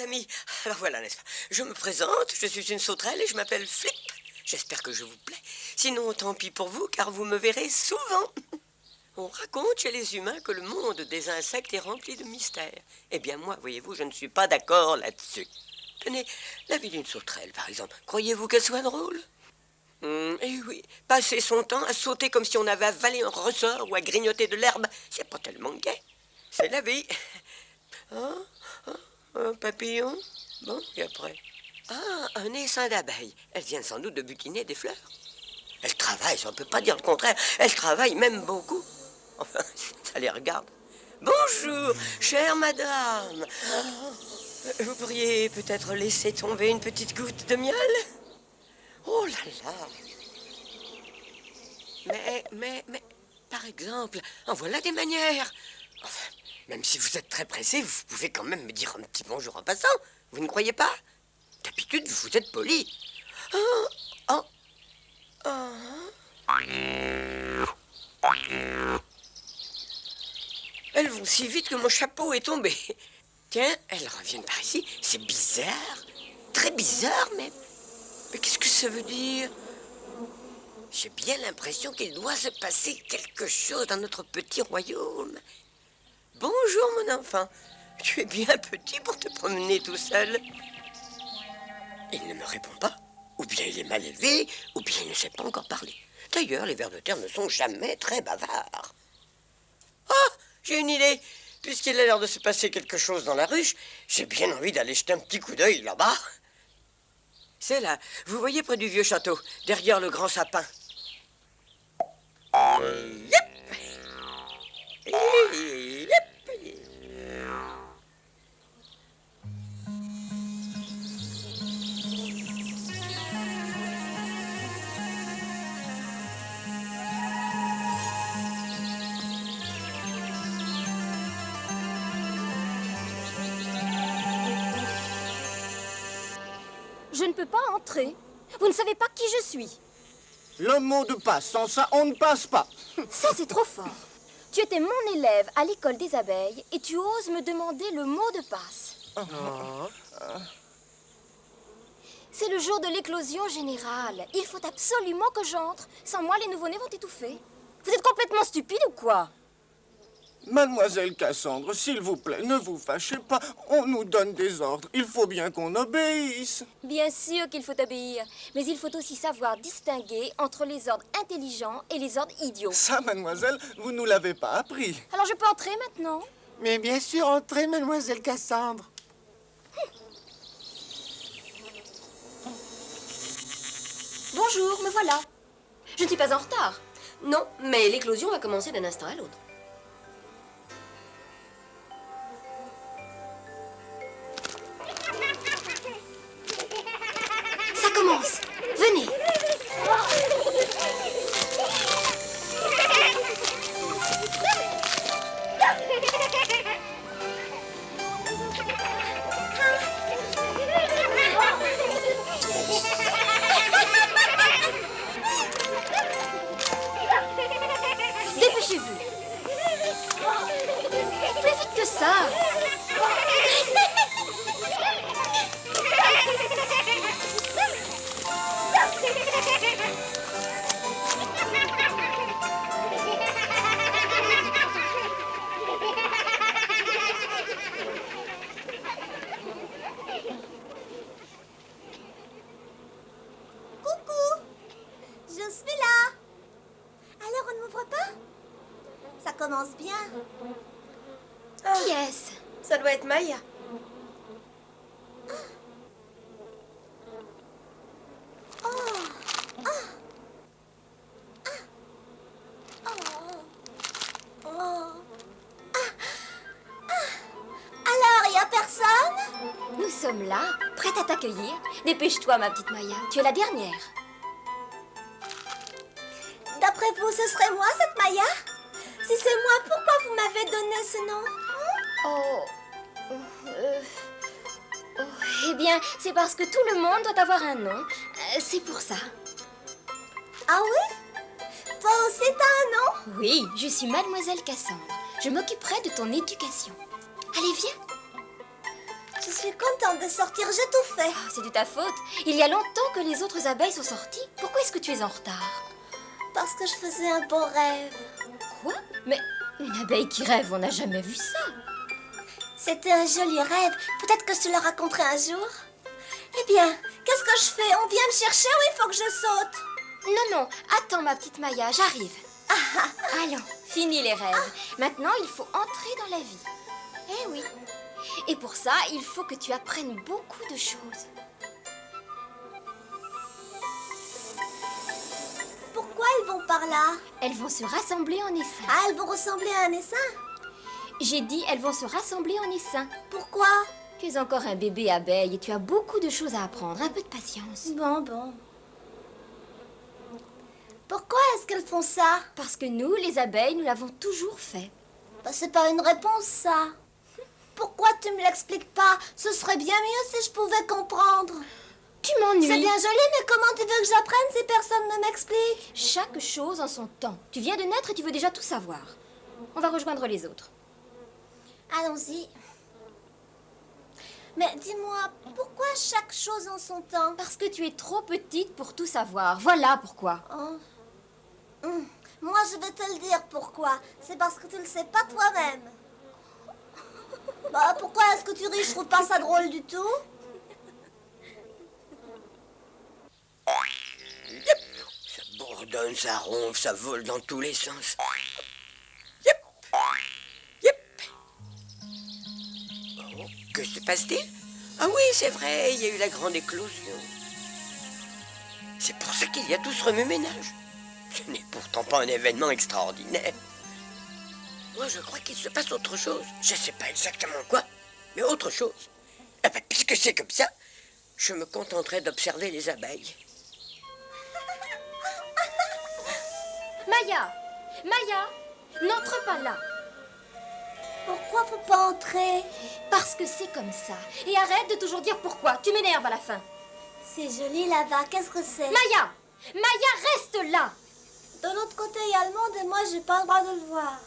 les amis, alors voilà, n'est-ce pas? Je me présente, je suis une sauterelle et je m'appelle Flip. J'espère que je vous plais. Sinon, tant pis pour vous, car vous me verrez souvent. On raconte chez les humains que le monde des insectes est rempli de mystères. Eh bien, moi, voyez-vous, je ne suis pas d'accord là-dessus. Tenez, la vie d'une sauterelle, par exemple. Croyez-vous qu'elle soit drôle? Eh oui, passer son temps à sauter comme si on avait avalé un ressort ou à grignoter de l'herbe, c'est pas tellement gai. C'est la vie. Un papillon. Bon, et après? Ah, un essaim d'abeilles. Elles viennent sans doute de butiner des fleurs. Elles travaillent, ça, on ne peut pas dire le contraire. Elles travaillent même beaucoup. Enfin, ça les regarde. Bonjour, chère madame. Vous pourriez peut-être laisser tomber une petite goutte de miel? Oh là là. Mais, par exemple, en voilà des manières. Enfin, même si vous êtes très pressé, vous pouvez quand même me dire un petit bonjour en passant. Vous ne croyez pas? D'habitude, vous êtes poli. Elles vont si vite que mon chapeau est tombé. Tiens, elles reviennent par ici. C'est bizarre. Très bizarre, même. Mais qu'est-ce que ça veut dire? J'ai bien l'impression qu'il doit se passer quelque chose dans notre petit royaume. Bonjour, mon enfant. Tu es bien petit pour te promener tout seul. Il ne me répond pas. Ou bien il est mal élevé, ou bien il ne sait pas encore parler. D'ailleurs, les vers de terre ne sont jamais très bavards. Ah, j'ai une idée. Puisqu'il a l'air de se passer quelque chose dans la ruche, j'ai bien envie d'aller jeter un petit coup d'œil là-bas. C'est là, vous voyez près du vieux château, derrière le grand sapin. Yep. Yep. Je ne peux pas entrer. Vous ne savez pas qui je suis. Le mot de passe, sans ça, on ne passe pas. Ça, c'est trop fort. Tu étais mon élève à l'école des abeilles et tu oses me demander le mot de passe. C'est le jour de l'éclosion générale. Il faut absolument que j'entre. Sans moi, les nouveau-nés vont étouffer. Vous êtes complètement stupide ou quoi? Mademoiselle Cassandre, s'il vous plaît, ne vous fâchez pas. On nous donne des ordres. Il faut bien qu'on obéisse. Bien sûr qu'il faut obéir. Mais il faut aussi savoir distinguer entre les ordres intelligents et les ordres idiots. Ça, mademoiselle, vous nous l'avez pas appris. Alors je peux entrer maintenant? Mais bien sûr, entrez, mademoiselle Cassandre. Bonjour, me voilà. Je ne suis pas en retard. Non, mais l'éclosion va commencer d'un instant à l'autre. Ça commence. Venez. Dépêchez-vous. Plus vite que ça. Coucou, je suis là. Alors on ne m'ouvre pas? Ça commence bien. Qui est-ce? Ça doit être Maya. Alors, il y a personne? Nous sommes là, prêtes à t'accueillir. Dépêche-toi, ma petite Maya. Tu es la dernière. D'après vous, ce serait moi, cette Maya? Si c'est moi, pourquoi vous m'avez donné ce nom? Eh bien, c'est parce que tout le monde doit avoir un nom. C'est pour ça. Ah oui? Toi aussi, t'as un nom? Oui, je suis Mademoiselle Cassandre. Je m'occuperai de ton éducation. Allez, viens. Je Je suis contente de sortir, j'ai tout fait. Oh, c'est de ta faute. Il y a longtemps que les autres abeilles sont sorties. Pourquoi est-ce que tu es en retard? Parce que je faisais un beau rêve. Quoi? Mais une abeille qui rêve, on n'a jamais vu ça. C'était un joli rêve. Peut-être que je te le raconterai un jour. Eh bien, qu'est-ce que je fais? On vient me chercher ou il faut que je saute? Non, non, attends ma petite Maya, j'arrive. Allons, fini les rêves. Maintenant, il faut entrer dans la vie. Eh oui. Et pour ça, il faut que tu apprennes beaucoup de choses. Pourquoi elles vont par là? Elles vont se rassembler en essaim. Ah, elles vont ressembler à un essaim? J'ai dit, elles vont se rassembler en essaim. Pourquoi? Tu es encore un bébé abeille et tu as beaucoup de choses à apprendre. Un peu de patience. Bon. Pourquoi est-ce qu'elles font ça? Parce que nous, les abeilles, nous l'avons toujours fait. Bah, c'est pas une réponse, ça. Pourquoi tu me l'expliques pas? Ce serait bien mieux si je pouvais comprendre. Tu m'ennuies. C'est bien joli, mais comment tu veux que j'apprenne si personne ne m'explique? Chaque chose en son temps. Tu viens de naître et tu veux déjà tout savoir. On va rejoindre les autres. Allons-y. Mais dis-moi, pourquoi chaque chose en son temps? Parce que tu es trop petite pour tout savoir. Voilà pourquoi. Oh. Moi, je vais te le dire pourquoi. C'est parce que tu le sais pas toi-même. Bah, pourquoi est-ce que tu ris? Je trouve pas ça drôle du tout. Yep. Ça bourdonne, ça ronfle, ça vole dans tous les sens. Yep. Yep. Oh, que se passe-t-il? Ah oui, c'est vrai, il y a eu la grande éclosion. C'est pour ça qu'il y a tout ce remue-ménage. Ce n'est pourtant pas un événement extraordinaire. Moi, je crois qu'il se passe autre chose. Je ne sais pas exactement quoi, mais autre chose. Eh ben, puisque c'est comme ça, je me contenterai d'observer les abeilles. Maya! Maya! N'entre pas là! Pourquoi faut pas entrer? Parce que c'est comme ça. Et arrête de toujours dire pourquoi. Tu m'énerves à la fin. C'est joli là-bas, qu'est-ce que c'est? Maya! Maya, reste là! De l'autre côté, il y a le monde et moi, j'ai pas le droit de le voir.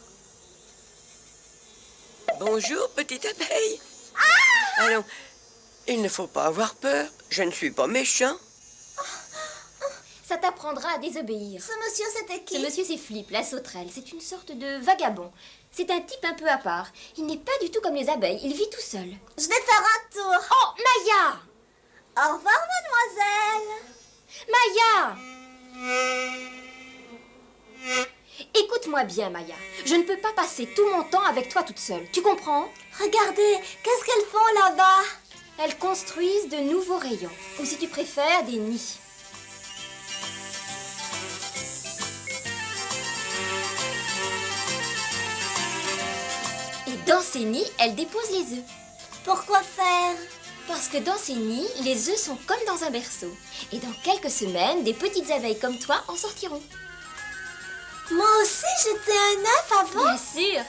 Bonjour, petite abeille. Allons, il ne faut pas avoir peur. Je ne suis pas méchant. Ça t'apprendra à désobéir. Ce monsieur, c'était qui? Ce monsieur, c'est Flip, la sauterelle. C'est une sorte de vagabond. C'est un type un peu à part. Il n'est pas du tout comme les abeilles. Il vit tout seul. Je vais faire un tour. Oh, Maya! Au revoir, mademoiselle. Maya! Écoute-moi bien, Maya. Je ne peux pas passer tout mon temps avec toi toute seule. Tu comprends? Regardez, qu'est-ce qu'elles font là-bas? Elles construisent de nouveaux rayons. Ou si tu préfères, des nids. Et dans ces nids, elles déposent les œufs. Pourquoi faire? Parce que dans ces nids, les œufs sont comme dans un berceau. Et dans quelques semaines, des petites abeilles comme toi en sortiront. Moi aussi, j'étais un œuf avant. Bien sûr.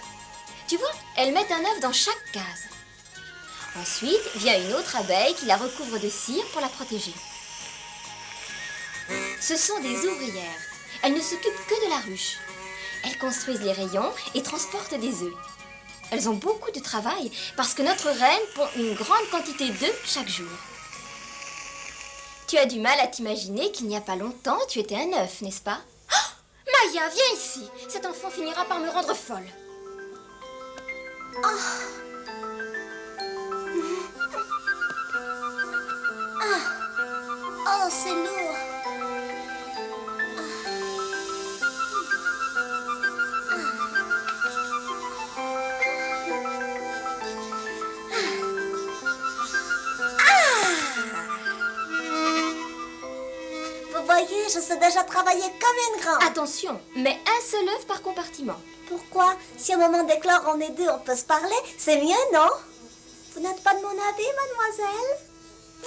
Tu vois, elles mettent un œuf dans chaque case. Ensuite, vient une autre abeille qui la recouvre de cire pour la protéger. Ce sont des ouvrières. Elles ne s'occupent que de la ruche. Elles construisent les rayons et transportent des œufs. Elles ont beaucoup de travail parce que notre reine pond une grande quantité d'œufs chaque jour. Tu as du mal à t'imaginer qu'il n'y a pas longtemps, tu étais un œuf, n'est-ce pas? Oh, Maya, viens ici. Cet enfant finira par me rendre folle. Oh, c'est lourd. Vous voyez, je sais déjà travailler comme une grande. Attention, mais un seul œuf par compartiment. Pourquoi? Si au moment d'éclore on est deux, on peut se parler, c'est mieux, non? Vous n'êtes pas de mon avis, mademoiselle?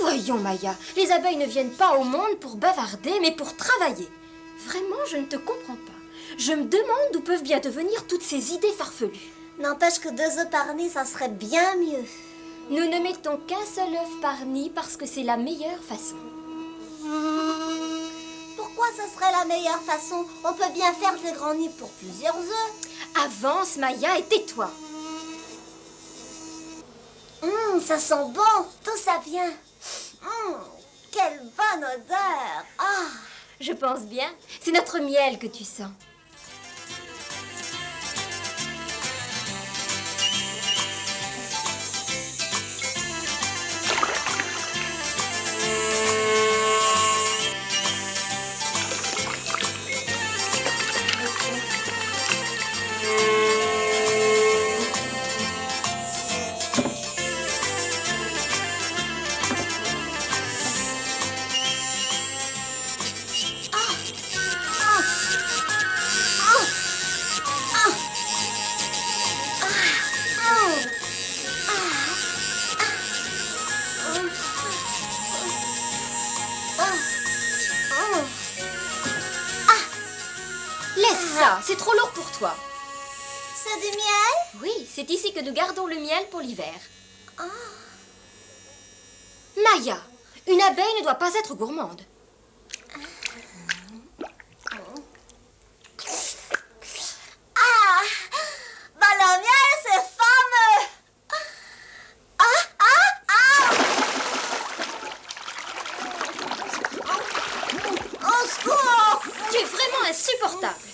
Voyons, Maya, les abeilles ne viennent pas au monde pour bavarder, mais pour travailler. Vraiment, je ne te comprends pas. Je me demande d'où peuvent bien te venir toutes ces idées farfelues. N'empêche que 2 œufs par nid, ça serait bien mieux. Nous ne mettons qu'un seul œuf par nid parce que c'est la meilleure façon. Pourquoi ce serait la meilleure façon? On peut bien faire des grands nids pour plusieurs œufs. Avance, Maya, et tais-toi. ça sent bon, tout ça vient. Quelle bonne odeur. Ah. Je pense bien. C'est notre miel que tu sens. Laisse ça, c'est trop lourd pour toi. C'est du miel? Oui, c'est ici que nous gardons le miel pour l'hiver. Maya, une abeille ne doit pas être gourmande. Ah! Bah le miel, c'est fameux! Au secours! Tu es vraiment insupportable.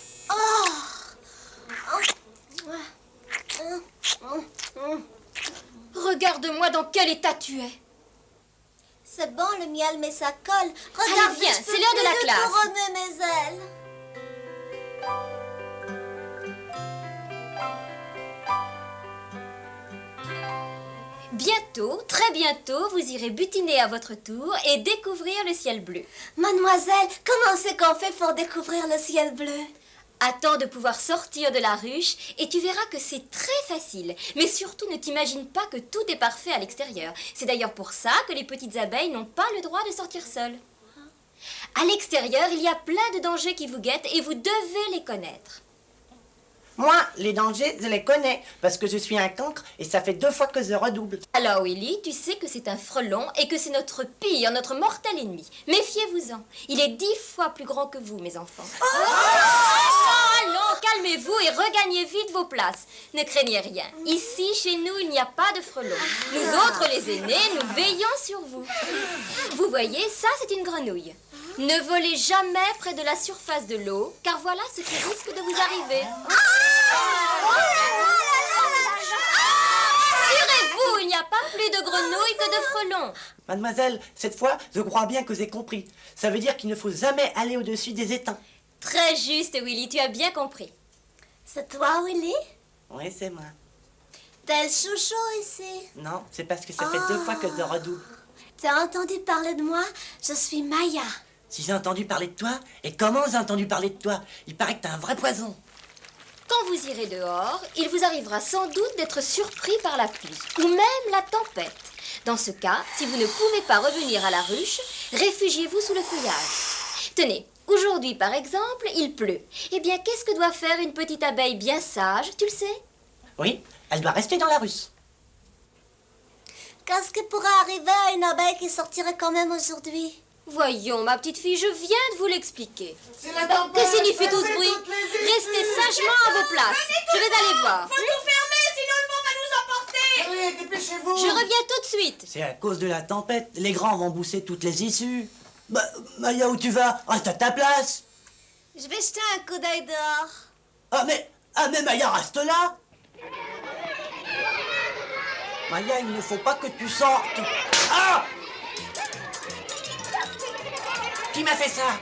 Regarde-moi dans quel état tu es. C'est bon le miel, mais ça colle. Regarde, Allez, viens, je peux c'est l'heure de la plus classe. couronner mes ailes. Bientôt, très bientôt, vous irez butiner à votre tour et découvrir le ciel bleu. Mademoiselle, comment c'est qu'on fait pour découvrir le ciel bleu? Attends de pouvoir sortir de la ruche et tu verras que c'est très facile. Mais surtout, ne t'imagine pas que tout est parfait à l'extérieur. C'est d'ailleurs pour ça que les petites abeilles n'ont pas le droit de sortir seules. À l'extérieur, il y a plein de dangers qui vous guettent et vous devez les connaître. Moi, les dangers, je les connais, parce que je suis un cancre et ça fait 2 fois que je redouble. Alors Willy, tu sais que c'est un frelon et que c'est notre pire, notre mortel ennemi. Méfiez-vous-en. Il est 10 fois plus grand que vous, mes enfants. Allons, calmez-vous et regagnez vite vos places. Ne craignez rien. Ici, chez nous, il n'y a pas de frelons. Nous autres, les aînés, nous veillons sur vous. Vous voyez, ça, c'est une grenouille. Ne volez jamais près de la surface de l'eau, car voilà ce qui risque de vous arriver. Rassurez-vous, il n'y a pas plus de grenouilles que de frelons. Mademoiselle, cette fois, je crois bien que j'ai compris. Ça veut dire qu'il ne faut jamais aller au-dessus des étangs. Très juste, Willy, tu as bien compris. C'est toi, Willy? Oui, c'est moi. T'es le chouchou ici. Non, c'est parce que ça fait 2 fois que je redouble. T'as entendu parler de moi? Je suis Maya. Si j'ai entendu parler de toi, et comment j'ai entendu parler de toi? Il paraît que t'as un vrai poison. Quand vous irez dehors, il vous arrivera sans doute d'être surpris par la pluie, ou même la tempête. Dans ce cas, si vous ne pouvez pas revenir à la ruche, réfugiez-vous sous le feuillage. Tenez, aujourd'hui par exemple, il pleut. Eh bien, qu'est-ce que doit faire une petite abeille bien sage, tu le sais? Oui, elle doit rester dans la ruche. Qu'est-ce qui pourrait arriver à une abeille qui sortirait quand même aujourd'hui? Voyons, ma petite fille, je viens de vous l'expliquer. C'est la Que tempête. signifie tout ce bruit? Restez sagement à vos places. Je vais aller voir. Faut tout fermer, sinon le vent va nous emporter. Allez, dépêchez-vous. Je reviens tout de suite. C'est à cause de la tempête. Les grands vont bousser toutes les issues. Bah, Maya, où tu vas? Reste à ta place. Je vais jeter un coup d'œil dehors. Ah mais Maya, reste là. Maya, il ne faut pas que tu sortes. Ah! Qui m'a fait ça?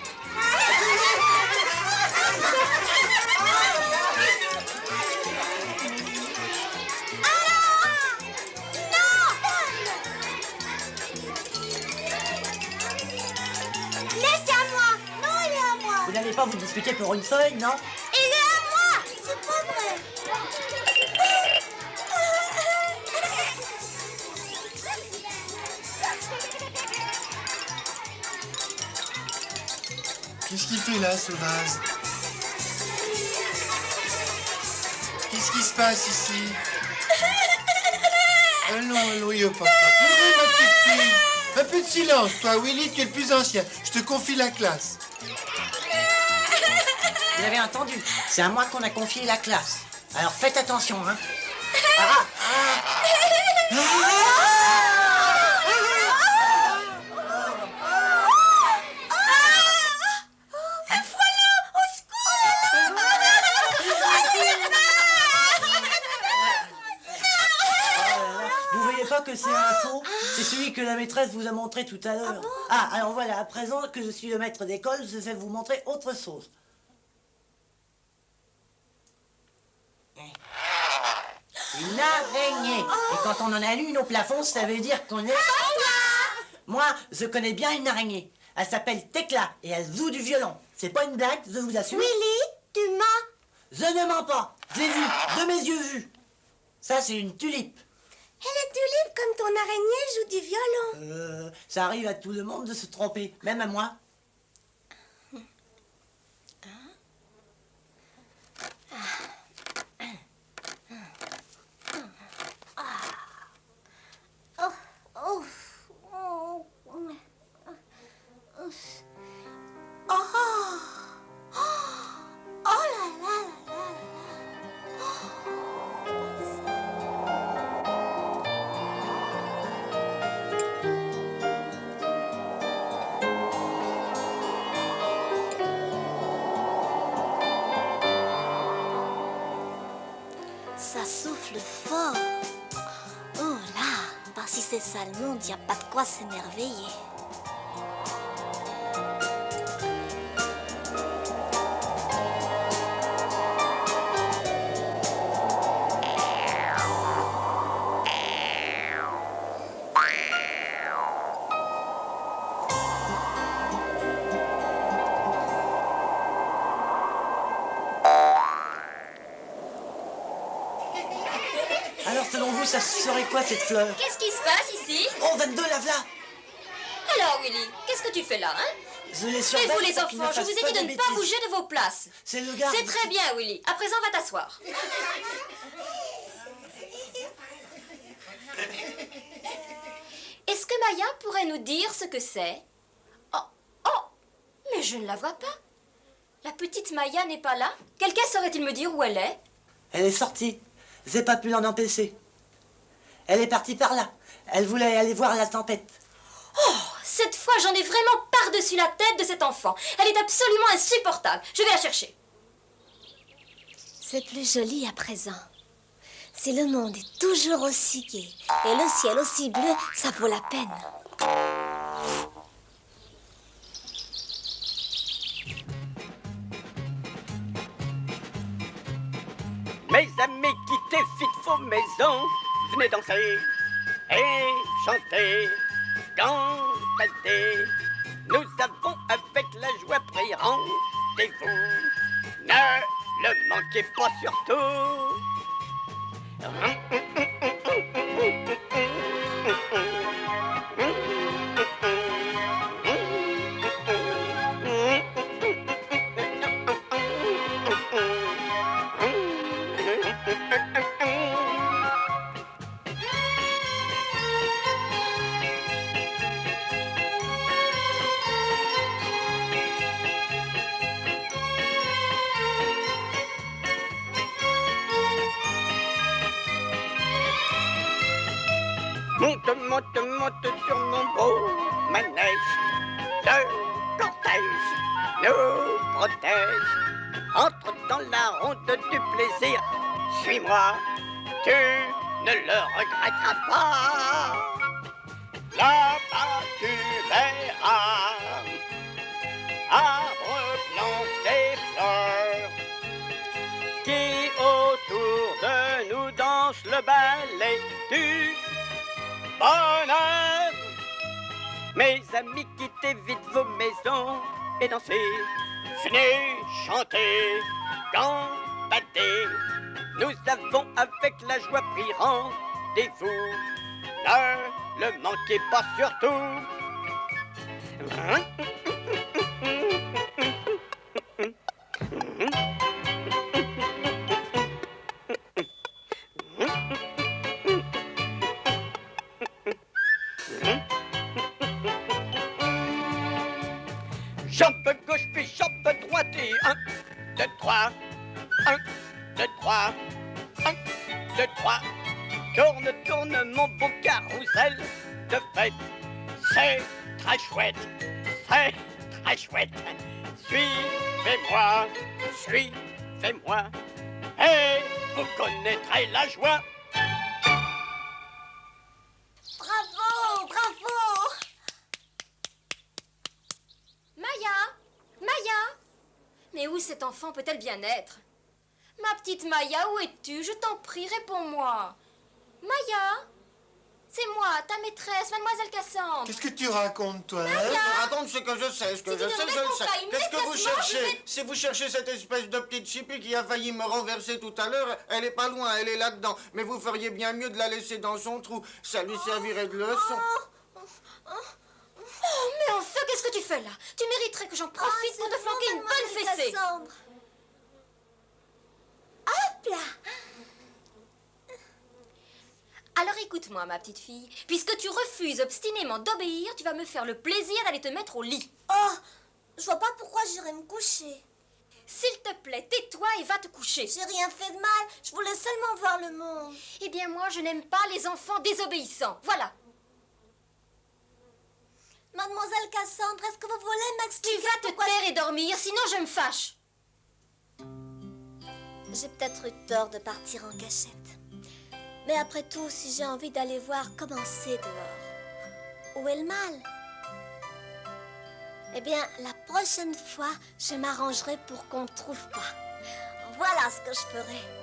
Laissez à moi. Non, il est à moi. Vous n'allez pas vous disputer pour une feuille, non? Il est à moi. C'est pas vrai. Qu'est-ce qu'il fait là, ce vase? Qu'est-ce qui se passe ici? Allons, yo, papa. Pleurez, ma petite fille. Un peu de silence, toi, Willy, tu es le plus ancien. Je te confie la classe. Vous avez entendu? C'est à moi qu'on a confié la classe. Alors faites attention, hein? pas que c'est un faux? C'est celui que la maîtresse vous a montré tout à l'heure. Alors voilà, à présent que je suis le maître d'école, je vais vous montrer autre chose. Une araignée. Et quand on en a une au plafond, ça veut dire qu'on est... Moi, je connais bien une araignée. Elle s'appelle Tecla et elle joue du violon. C'est pas une blague, je vous assure. Willy, tu mens. Je ne mens pas. Je l'ai vu, de mes yeux vus. Ça, c'est une tulipe. Et les tulipes, comme ton araignée, joue du violon. Ça arrive à tout le monde de se tromper, même à moi. Ça souffle fort. Oh là, par si c'est ça le monde, y a pas de quoi s'émerveiller. Alors, selon vous, ça serait quoi cette fleur? Qu'est-ce qui se passe ici? Oh, 22, la v'là! Alors, Willy, qu'est-ce que tu fais là, hein? Je les Mais surveille vous, les pour qu'ils ne enfants, je fassent vous ai dit de ne pas bêtises. bouger de vos places. C'est le garde. C'est très bien, Willy. À présent, va t'asseoir. Est-ce que Maya pourrait nous dire ce que c'est? Oh, mais je ne la vois pas. La petite Maya n'est pas là. Quelqu'un saurait-il me dire où elle est? Elle est sortie. J'ai pas pu l'en empêcher. Elle est partie par là. Elle voulait aller voir la tempête. Oh, cette fois, j'en ai vraiment par-dessus la tête de cet enfant. Elle est absolument insupportable. Je vais la chercher. C'est plus joli à présent. Si le monde est toujours aussi gai et le ciel aussi bleu, ça vaut la peine. Mes amis, quittez vite vos maisons, venez danser et chanter, canter. Nous avons avec la joie pris rendez-vous. Ne le manquez pas surtout. Monte, monte, monte sur mon beau manège. Le cortège nous protège. Entre dans la ronde du plaisir. Suis-moi, tu ne le regretteras pas. Là-bas tu verras arbres, plantes et fleurs qui autour de nous dansent le ballet du bonheur. Mes amis, quittez vite vos maisons et dansez. Venez chanter, gambader. Nous avons avec la joie pris rendez-vous. Ne le manquez pas surtout. Jambe gauche puis jambe droite et 1, 2, 3. 1, 2, 3. 1, 2, 3. Tourne, tourne mon beau carrousel de fête. C'est très chouette, c'est très chouette. Suivez-moi, suivez-moi, et vous connaîtrez la joie. cet enfant peut-elle bien être? Ma petite Maya, où es-tu? Je t'en prie, réponds-moi. Maya? C'est moi, ta maîtresse, mademoiselle Cassandre. Qu'est-ce que tu racontes, toi hein? Je raconte ce que je sais, ce que Si tu je ne sais, je réponds le sais. pas Qu'est-ce que vous immédiatement, je cherchez? vais- Si vous cherchez cette espèce de petite chipie qui a failli me renverser tout à l'heure, elle est pas loin, elle est là-dedans. Mais vous feriez bien mieux de la laisser dans son trou. Ça lui servirait de leçon. Oh, mais enfin, qu'est-ce que tu fais là? Tu mériterais que j'en profite pour te flanquer une bonne fessée. Cassandre. Hop là. Alors écoute-moi, ma petite fille. Puisque tu refuses obstinément d'obéir, tu vas me faire le plaisir d'aller te mettre au lit. Oh, je vois pas pourquoi j'irais me coucher. S'il te plaît, tais-toi et va te coucher. J'ai rien fait de mal, je voulais seulement voir le monde. Eh bien, moi, je n'aime pas les enfants désobéissants. Voilà. Mademoiselle Cassandre, est-ce que vous voulez Tu m'expliquer vas te pourquoi taire et dormir, sinon je me fâche. J'ai peut-être eu tort de partir en cachette. Mais après tout, si j'ai envie d'aller voir comment c'est dehors, où est le mal? Eh bien, la prochaine fois, je m'arrangerai pour qu'on ne trouve pas. Voilà ce que je ferai.